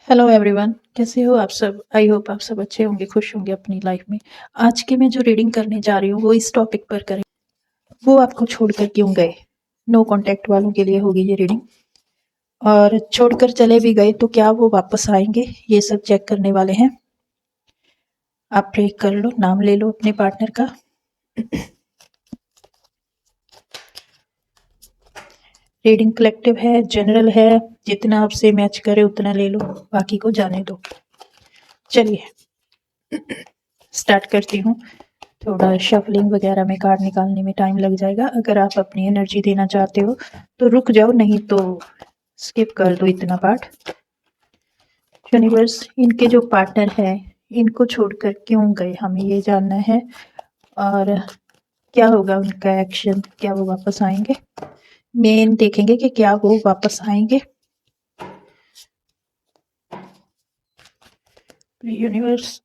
Hello everyone, कैसे हो आप सब? आई होप आप सब अच्छे होंगे, खुश होंगे अपनी लाइफ में। आज की मैं जो रीडिंग करने जा रही हूँ वो इस टॉपिक पर करें, वो आपको छोड़कर क्यों गए। नो कांटेक्ट वालों के लिए होगी ये रीडिंग। और छोड़कर चले भी गए तो क्या वो वापस आएंगे, ये सब चेक करने वाले हैं। आप प्रे कर लो, नाम ले लो अपने पार्टनर का। रीडिंग कलेक्टिव है, जनरल है, जितना आपसे मैच करे उतना ले लो, बाकी को जाने दो। चलिए स्टार्ट करती हूँ। थोड़ा शफलिंग वगैरह में कार्ड निकालने में टाइम लग जाएगा। अगर आप अपनी एनर्जी देना चाहते हो तो रुक जाओ, नहीं तो स्किप कर दो इतना पार्ट। यूनिवर्स, इनके जो पार्टनर है इनको छोड़कर क्यों गए, हमें ये जानना है। और क्या होगा उनका एक्शन, क्या वो वापस आएंगे। मेन देखेंगे कि क्या वो वापस आएंगे। यूनिवर्स,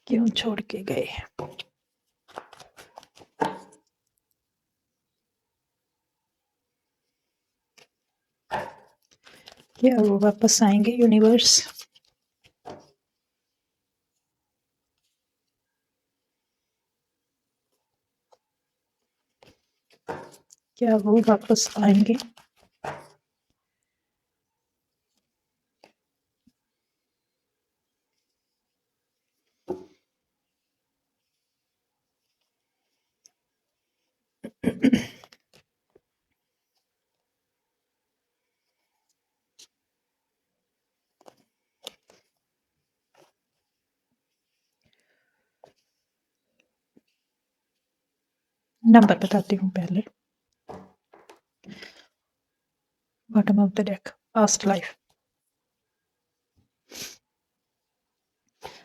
क्यों छोड़ के गए। क्या वो वापस आएंगे यूनिवर्स। क्या वो वापस आएंगे। नंबर बताती हूँ पहले। Bottom of the deck, past life.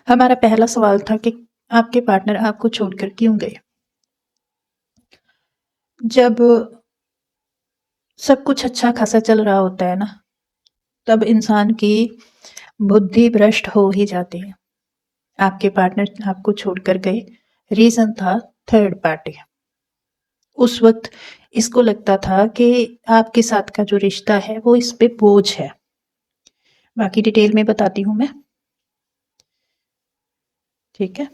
हमारा पहला सवाल था कि आपके पार्टनर आपको छोड़कर क्यों गए। जब सब कुछ अच्छा खासा चल रहा होता है ना, तब इंसान की बुद्धि भ्रष्ट हो ही जाती है। आपके पार्टनर आपको छोड़कर गए, रीजन था थर्ड पार्टी। उस वक्त इसको लगता था कि आपके साथ का जो रिश्ता है वो इस पे बोझ है। बाकी डिटेल में बताती हूँ मैं, ठीक है।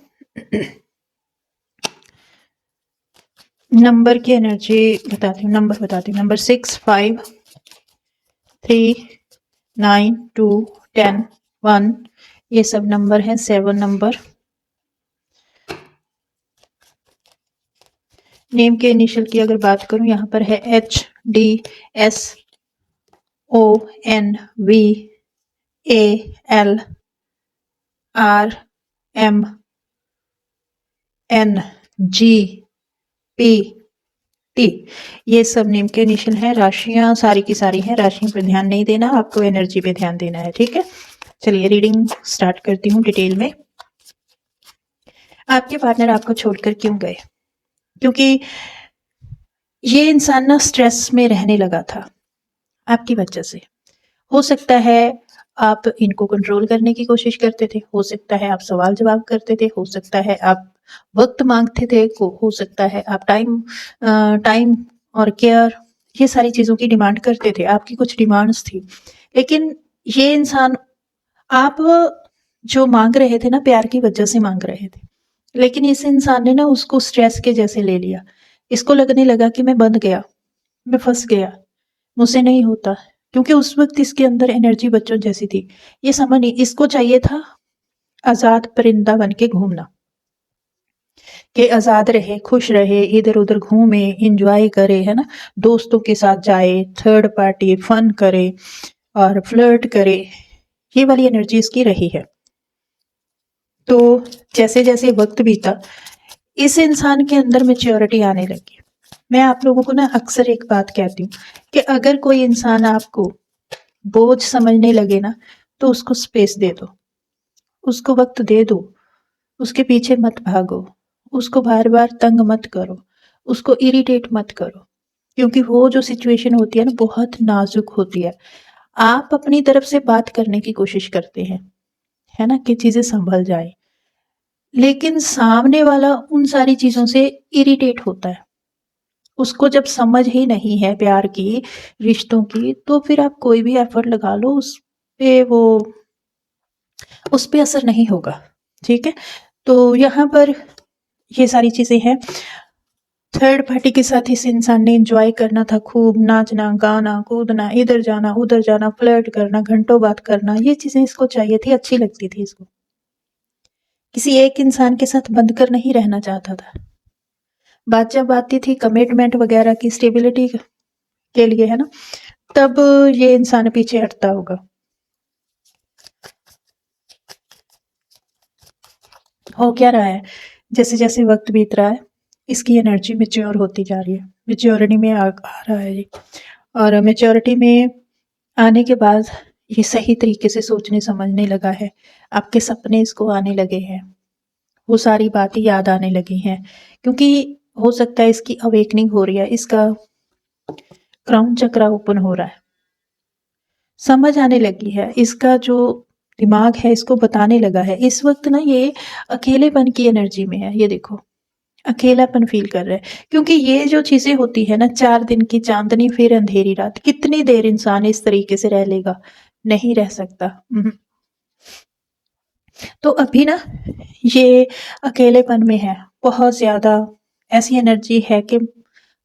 नंबर की एनर्जी बताती हूँ, नंबर बताती हूँ। नंबर 6, 5, 3, 9, 2, 10, 1, ये सब नंबर हैं। 7 नंबर। नेम के इनिशियल की अगर बात करूं, यहाँ पर है HDSONVALRMNGPT। ये सब नेम के इनिशियल हैं। राशियां सारी की सारी हैं, राशियों पर ध्यान नहीं देना, आपको एनर्जी पे ध्यान देना है, ठीक है। चलिए रीडिंग स्टार्ट करती हूँ डिटेल में। आपके पार्टनर आपको छोड़कर क्यों गए? क्योंकि ये इंसान ना स्ट्रेस में रहने लगा था आपकी वजह से। हो सकता है आप इनको कंट्रोल करने की कोशिश करते थे, हो सकता है आप सवाल जवाब करते थे, हो सकता है आप वक्त मांगते थे, हो सकता है आप टाइम और केयर, ये सारी चीज़ों की डिमांड करते थे। आपकी कुछ डिमांड्स थी, लेकिन ये इंसान, आप जो मांग रहे थे ना, प्यार की वजह से मांग रहे थे, लेकिन इस इंसान ने ना उसको स्ट्रेस के जैसे ले लिया। इसको लगने लगा कि मैं बंध गया, मैं फंस गया, मुझसे नहीं होता। क्योंकि उस वक्त इसके अंदर एनर्जी बच्चों जैसी थी। ये समझ नहीं, इसको चाहिए था आजाद परिंदा बन के घूमना, कि आजाद रहे, खुश रहे, इधर उधर घूमे, इंजॉय करे, है ना, दोस्तों के साथ जाए, थर्ड पार्टी फन करे और फ्लर्ट करे। ये वाली एनर्जी इसकी रही है। तो जैसे जैसे वक्त बीता, इस इंसान के अंदर मैच्योरिटी आने लगी। मैं आप लोगों को ना अक्सर एक बात कहती हूँ कि अगर कोई इंसान आपको बोझ समझने लगे ना, तो उसको स्पेस दे दो, उसको वक्त दे दो, उसके पीछे मत भागो, उसको बार बार तंग मत करो, उसको इरिटेट मत करो। क्योंकि वो जो सिचुएशन होती है ना, बहुत नाजुक होती है। आप अपनी तरफ से बात करने की कोशिश करते हैं, है ना, कि चीज़ें संभल जाए, लेकिन सामने वाला उन सारी चीज़ों से इरिटेट होता है। उसको जब समझ ही नहीं है प्यार की, रिश्तों की, तो फिर आप कोई भी एफर्ट लगा लो, उस पे असर नहीं होगा, ठीक है? तो यहाँ पर ये सारी चीज़ें हैं। थर्ड पार्टी के साथ इस इंसान ने एन्जॉय करना था, खूब नाचना, गाना, कूदना, इधर जाना, उधर जाना, फ्लर्ट करना, घंटों बात करना, ये चीज़ें इसको चाहिए थी, अच्छी लगती थी इसको। किसी एक इंसान के साथ बंध कर नहीं रहना चाहता था। बात जब आती थी कमिटमेंट वगैरह की, स्टेबिलिटी के लिए, है ना, तब ये इंसान पीछे हटता होगा। हो क्या रहा है, जैसे जैसे वक्त बीत रहा है, इसकी एनर्जी मैच्योर होती जा रही है, मैच्योरिटी में आ रहा है ये। और मैच्योरिटी में आने के बाद ये सही तरीके से सोचने समझने लगा है। आपके सपने इसको आने लगे हैं, वो सारी बातें याद आने लगी हैं, क्योंकि हो सकता है इसकी अवेकनिंग हो रही है, इसका क्राउन चक्रा ओपन हो रहा है, समझ आने लगी है, इसका जो दिमाग है इसको बताने लगा है। इस वक्त ना ये अकेलेपन की एनर्जी में है, ये देखो अकेलापन फील कर रहा है, क्योंकि ये जो चीजें होती है ना, 4 दिन की चांदनी फिर अंधेरी रात, कितनी देर इंसान इस तरीके से रह लेगा, नहीं रह सकता। तो अभी ना ये अकेलेपन में है, बहुत ज्यादा ऐसी एनर्जी है कि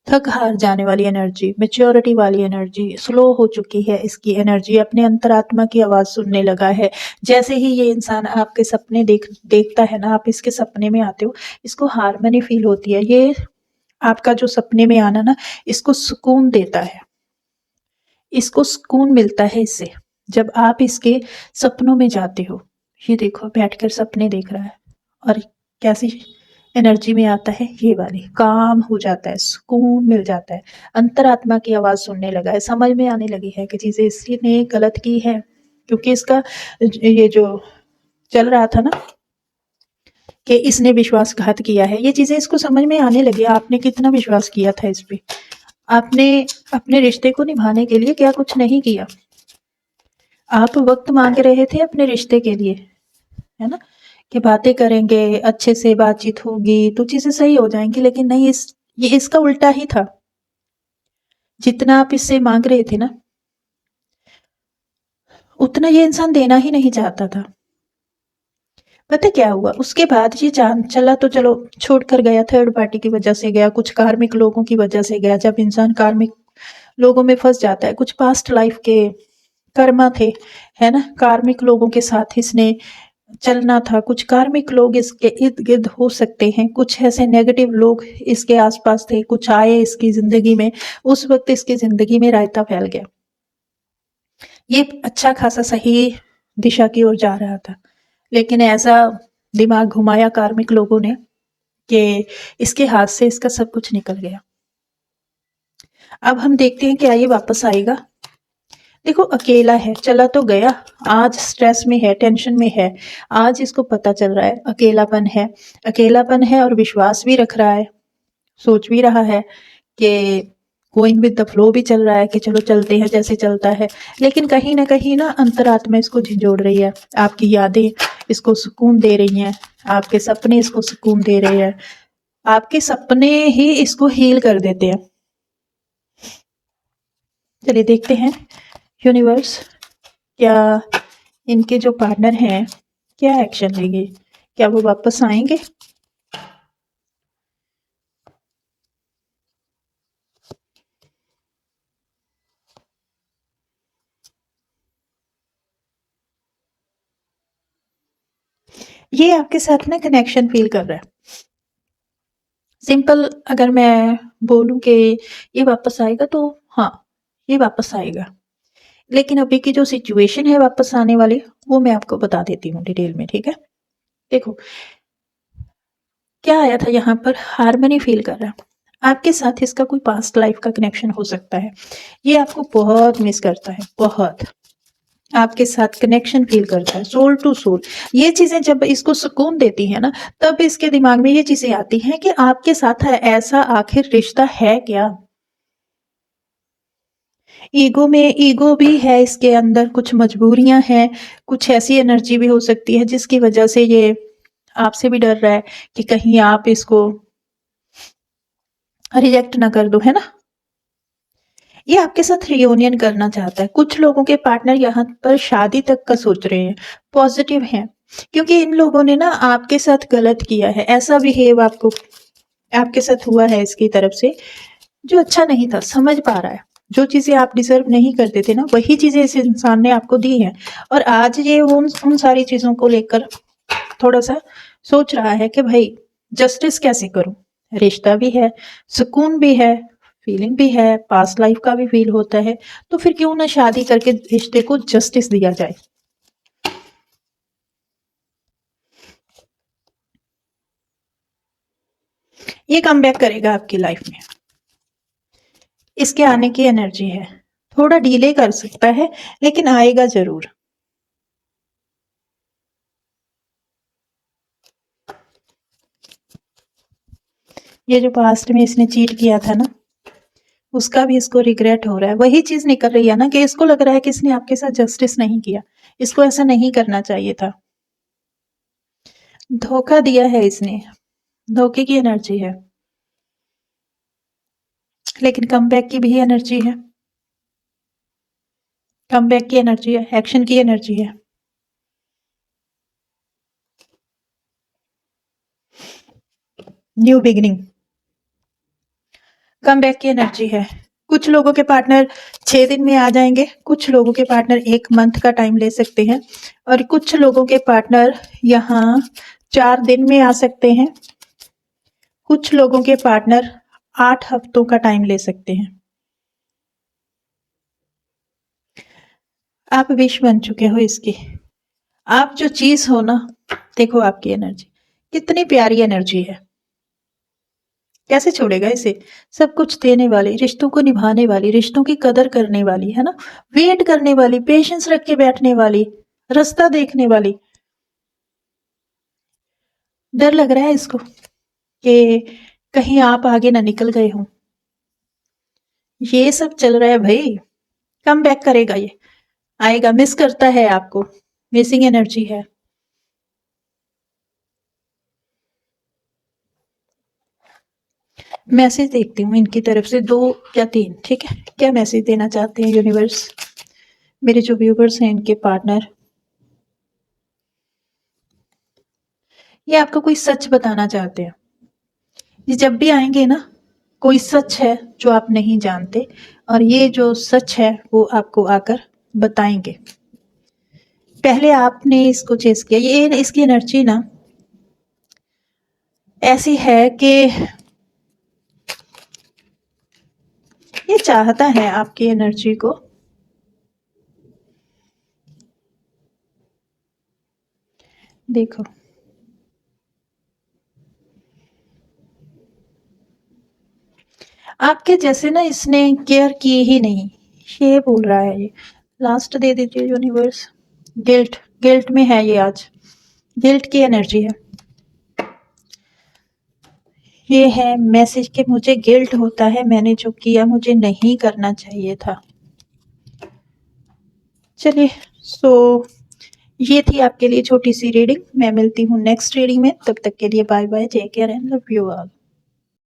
थक हार जाने वाली एनर्जी, मेच्योरिटी वाली एनर्जी, स्लो हो चुकी है इसकी एनर्जी, अपने अंतरात्मा की आवाज सुनने लगा है। जैसे ही ये इंसान आपके सपने देखता है ना, आप इसके सपने में आते हो, इसको हार्मनी फील होती है। ये आपका जो सपने में आना ना, इसको सुकून देता है, इसको सुकून मिलता है इससे, जब आप इसके सपनों में जाते हो। ये देखो बैठकर सपने देख रहा है, और कैसी एनर्जी में आता है, ये वाली, काम हो जाता है, सुकून मिल जाता है, अंतरात्मा की आवाज सुनने लगा है, समझ में आने लगी है कि चीजें इसने गलत की है, क्योंकि इसका ये जो चल रहा था ना कि इसने विश्वासघात किया है, ये चीजें इसको समझ में आने लगी। आपने कितना विश्वास किया था इस पे, आपने अपने रिश्ते को निभाने के लिए क्या कुछ नहीं किया। आप वक्त मांग रहे थे अपने रिश्ते के लिए, है ना, कि बातें करेंगे, अच्छे से बातचीत होगी तो चीजें सही हो जाएंगी, लेकिन नहीं, ये इसका उल्टा ही था। जितना आप इससे मांग रहे थे ना, उतना ये इंसान देना ही नहीं चाहता था। पता क्या हुआ उसके बाद, ये जान चला तो चलो छोड़कर गया, थर्ड पार्टी की वजह से गया, कुछ कार्मिक लोगों की वजह से गया। जब इंसान कार्मिक लोगों में फंस जाता है, कुछ पास्ट लाइफ के कर्मा थे, है ना, कार्मिक लोगों के साथ इसने चलना था, कुछ कार्मिक लोग इसके इर्द गिर्द हो सकते हैं, कुछ ऐसे नेगेटिव लोग इसके आसपास थे, कुछ आए इसकी जिंदगी में, उस वक्त इसकी जिंदगी में रायता फैल गया। ये अच्छा खासा सही दिशा की ओर जा रहा था, लेकिन ऐसा दिमाग घुमाया कार्मिक लोगों ने कि इसके हाथ से इसका सब कुछ निकल गया। अब हम देखते हैं क्या ये वापस आएगा। देखो अकेला है, चला तो गया, आज स्ट्रेस में है, टेंशन में है, आज इसको पता चल रहा है अकेलापन है, अकेलापन है, और विश्वास भी रख रहा है, सोच भी रहा है कि गोइंग विद द फ्लो भी चल रहा है कि चलो चलते हैं जैसे चलता है, लेकिन कहीं ना अंतरात्मा इसको झिझोड़ रही है, आपकी यादें इसको सुकून दे रही हैं, आपके सपने इसको सुकून दे रहे हैं, आपके सपने ही इसको हील कर देते हैं। चलिए देखते हैं यूनिवर्स क्या इनके जो पार्टनर हैं क्या एक्शन लेंगे, क्या वो वापस आएंगे। ये आपके साथ ना कनेक्शन फील कर रहा है। सिंपल अगर मैं बोलूं कि ये वापस आएगा, तो हाँ ये वापस आएगा, लेकिन अभी की जो सिचुएशन है वापस आने वाली, वो मैं आपको बता देती हूँ डिटेल में, ठीक है। देखो क्या आया था यहाँ पर, हार्मनी फील कर रहा है, आपके साथ इसका कोई पास्ट लाइफ का कनेक्शन हो सकता है, ये आपको बहुत मिस करता है, बहुत आपके साथ कनेक्शन फील करता है, सोल टू सोल। ये चीजें जब इसको सुकून देती है ना, तब इसके दिमाग में ये चीजें आती हैं कि आपके साथ ऐसा आखिर रिश्ता है क्या, ईगो भी है इसके अंदर, कुछ मजबूरियां हैं, कुछ ऐसी एनर्जी भी हो सकती है जिसकी वजह से ये आपसे भी डर रहा है कि कहीं आप इसको रिजेक्ट ना कर दो, है ना। ये आपके साथ रियूनियन करना चाहता है। कुछ लोगों के पार्टनर यहाँ पर शादी तक का सोच रहे हैं, पॉजिटिव हैं, क्योंकि इन लोगों ने ना आपके साथ गलत किया है, ऐसा बिहेव आपको आपके साथ हुआ है इसकी तरफ से जो अच्छा नहीं था। समझ पा रहा है जो चीजें आप डिजर्व नहीं करते थे ना, वही चीजें इस इंसान ने आपको दी है, और आज ये उन सारी चीजों को लेकर थोड़ा सा सोच रहा है कि भाई जस्टिस कैसे करूं। रिश्ता भी है, सुकून भी है, फीलिंग भी है, पास्ट लाइफ का भी फील होता है, तो फिर क्यों ना शादी करके रिश्ते को जस्टिस दिया जाए। ये कम बैक करेगा आपकी लाइफ में, इसके आने की एनर्जी है। थोड़ा डिले कर सकता है लेकिन आएगा जरूर। ये जो पास्ट में इसने चीट किया था ना, उसका भी इसको रिग्रेट हो रहा है। वही चीज निकल रही है ना कि इसको लग रहा है कि इसने आपके साथ जस्टिस नहीं किया, इसको ऐसा नहीं करना चाहिए था, धोखा दिया है इसने, धोखे की एनर्जी है। लेकिन कम बैक की भी एनर्जी है, कम बैक की एनर्जी है, एक्शन की एनर्जी है। न्यू बिगिनिंग, कम बैक की एनर्जी है। कुछ लोगों के पार्टनर 6 दिन में आ जाएंगे, कुछ लोगों के पार्टनर 1 मंथ का टाइम ले सकते हैं, और कुछ लोगों के पार्टनर यहाँ 4 दिन में आ सकते हैं, कुछ लोगों के पार्टनर 8 हफ्तों का टाइम ले सकते हैं। आप विश बन चुके हो इसकी, आप जो चीज हो ना, देखो आपकी एनर्जी कितनी प्यारी एनर्जी है, कैसे छोड़ेगा इसे। सब कुछ देने वाली, रिश्तों को निभाने वाली, रिश्तों की कदर करने वाली, है ना, वेट करने वाली, पेशेंस रख के बैठने वाली, रास्ता देखने वाली। डर लग रहा है इसको कि कहीं आप आगे ना निकल गए हो। ये सब चल रहा है भाई, कम बैक करेगा, ये आएगा, मिस करता है आपको, मिसिंग एनर्जी है। मैसेज देखती हूँ इनकी तरफ से 2 या 3, ठीक है, क्या मैसेज देना चाहते हैं यूनिवर्स, मेरे जो व्यूवर्स हैं इनके पार्टनर। ये आपको कोई सच बताना चाहते हैं, ये जब भी आएंगे ना, कोई सच है जो आप नहीं जानते, और ये जो सच है वो आपको आकर बताएंगे। पहले आपने इसको चेस किया, ये इसकी एनर्जी ना ऐसी है कि ये चाहता है आपकी एनर्जी को, देखो आपके जैसे ना इसने केयर की ही नहीं, ये बोल रहा है। ये लास्ट दे दीजिए यूनिवर्स। गिल्ट, गिल्ट में है ये आज, गिल्ट की एनर्जी है। ये है मैसेज के मुझे गिल्ट होता है, मैंने जो किया मुझे नहीं करना चाहिए था। चलिए, सो ये थी आपके लिए छोटी सी रीडिंग। मैं मिलती हूँ नेक्स्ट रीडिंग में, तब तक के लिए bye bye, take care and love you all.